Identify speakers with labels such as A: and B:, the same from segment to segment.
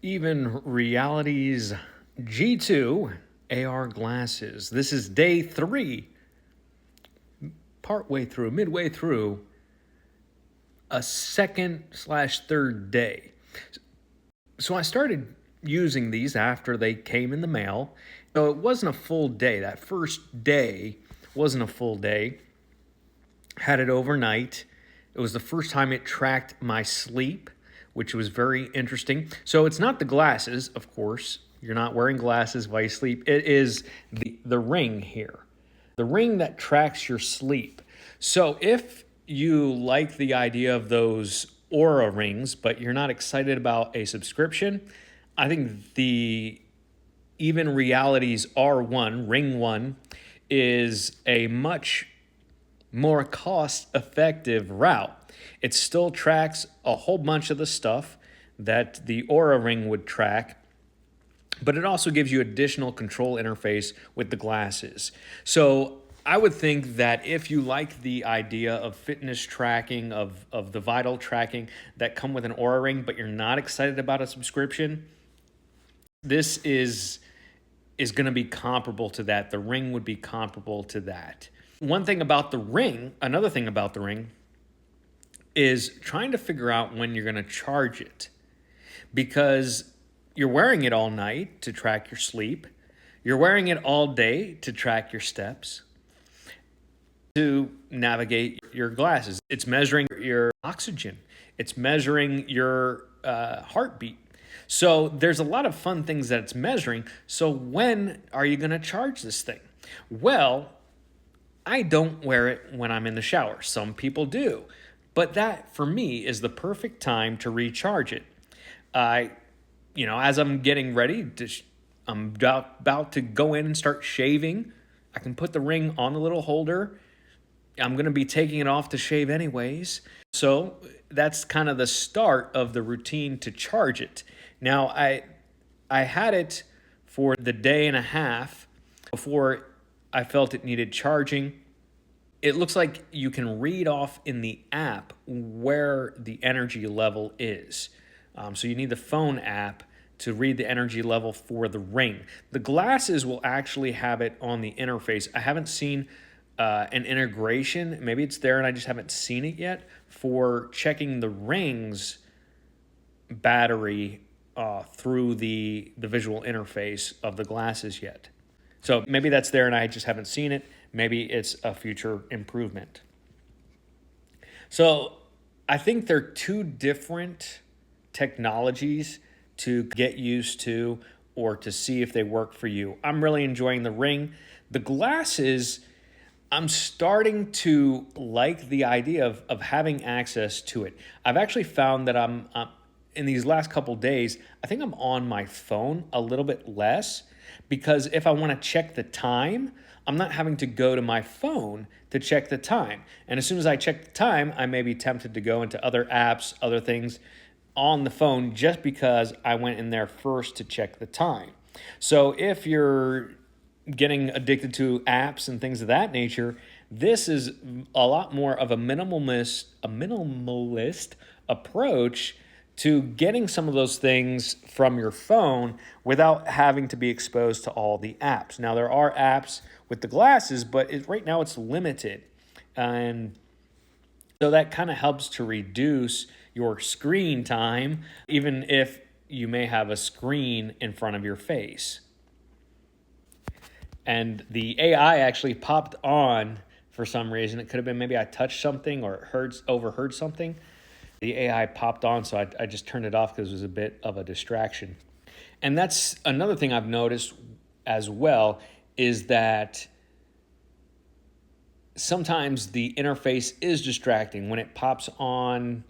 A: Even Reality's G2 AR glasses. This is day 3, midway through a second/third day. So I started using these after they came in the mail. So it wasn't a full day. That first day wasn't a full day. Had it overnight. It was the first time it tracked my sleep, which was very interesting. So it's not the glasses, of course. You're not wearing glasses while you sleep. It is the ring here, the ring that tracks your sleep. So if you like the idea of those Aura rings, but you're not excited about a subscription, I think the Even Realities R1, Ring 1, is a much more cost-effective route. It still tracks a whole bunch of the stuff that the Aura Ring would track, but it also gives you additional control interface with the glasses. So I would think that if you like the idea of fitness tracking, of the vital tracking that come with an Aura Ring, but you're not excited about a subscription, this is going to be comparable to that. The Ring would be comparable to that. Another thing about the Ring is trying to figure out when you're going to charge it, because you're wearing it all night to track your sleep. You're wearing it all day to track your steps, to navigate your glasses. It's measuring your oxygen. It's measuring your heartbeat. So there's a lot of fun things that it's measuring. So when are you going to charge this thing? Well, I don't wear it when I'm in the shower. Some people do. But that, for me, is the perfect time to recharge it. As I'm getting ready, I'm about to go in and start shaving, I can put the ring on the little holder. I'm going to be taking it off to shave anyways. So that's kind of the start of the routine to charge it. Now, I had it for the day and a half before I felt it needed charging. It looks like you can read off in the app where the energy level is. So you need the phone app to read the energy level for the ring. The glasses will actually have it on the interface. I haven't seen an integration. Maybe it's there and I just haven't seen it yet for checking the ring's battery through the visual interface of the glasses yet. So maybe that's there and I just haven't seen it. Maybe it's a future improvement. So I think they're two different technologies to get used to or to see if they work for you. I'm really enjoying the ring. The glasses, I'm starting to like the idea of having access to it. I've actually found that I'm in these last couple days, I think I'm on my phone a little bit less, because if I want to check the time, I'm not having to go to my phone to check the time. And as soon as I check the time, I may be tempted to go into other apps, other things on the phone just because I went in there first to check the time. So if you're getting addicted to apps and things of that nature, this is a lot more of a minimalist approach to getting some of those things from your phone without having to be exposed to all the apps. Now, there are apps with the glasses, but right now it's limited. And so that kind of helps to reduce your screen time, even if you may have a screen in front of your face. And the AI actually popped on for some reason. It could have been maybe I touched something or overheard something. The AI popped on, so I just turned it off because it was a bit of a distraction. And that's another thing I've noticed as well, is that sometimes the interface is distracting when it pops on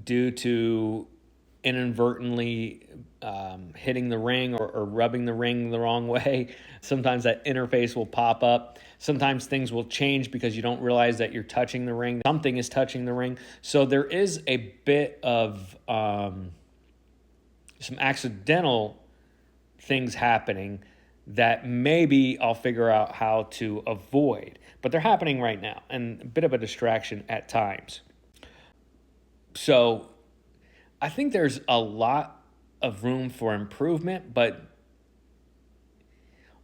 A: due to inadvertently hitting the ring or rubbing the ring the wrong way. Sometimes that interface will pop up. Sometimes things will change because you don't realize that you're touching the ring. Something is touching the ring. So there is a bit of some accidental things happening that maybe I'll figure out how to avoid. But they're happening right now, and a bit of a distraction at times. So I think there's a lot of room for improvement, but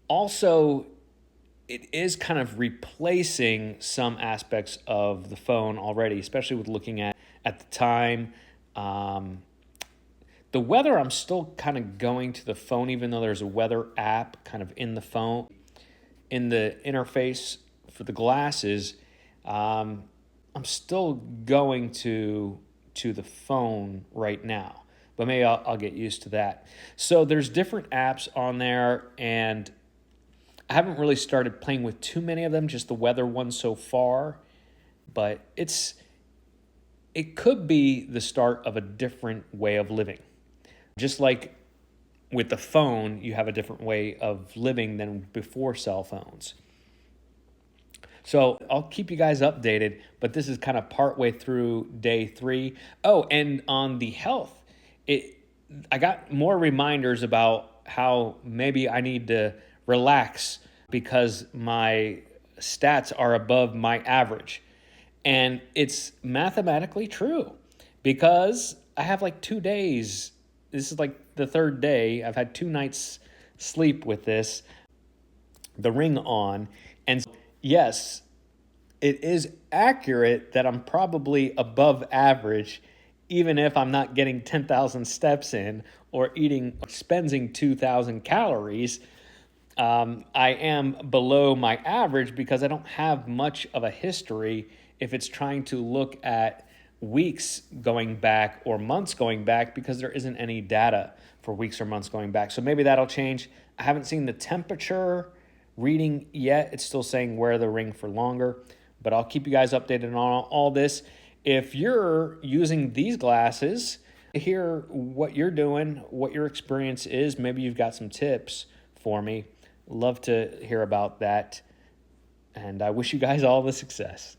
A: also it is kind of replacing some aspects of the phone already, especially with looking at the time. Um, the weather, I'm still kind of going to the phone, even though there's a weather app kind of in the phone. In the interface for the glasses, I'm still going to the phone right now, but maybe I'll get used to that. So there's different apps on there, and I haven't really started playing with too many of them, just the weather one so far. But it could be the start of a different way of living. Just like with the phone, you have a different way of living than before cell phones. So I'll keep you guys updated, but this is kind of partway through day 3. Oh, and on the health, it I got more reminders about how maybe I need to relax because my stats are above my average. And it's mathematically true because I have like 2 days. This is like the third day. I've had 2 nights sleep with the ring on. And yes, it is accurate that I'm probably above average, even if I'm not getting 10,000 steps in or spending 2,000 calories. I am below my average because I don't have much of a history if it's trying to look at weeks going back or months going back, because there isn't any data for weeks or months going back. So maybe that'll change. I haven't seen the temperature reading yet. It's still saying wear the ring for longer, but I'll keep you guys updated on all this. If you're using these glasses, hear what you're doing, what your experience is. Maybe you've got some tips for me. Love to hear about that. And I wish you guys all the success.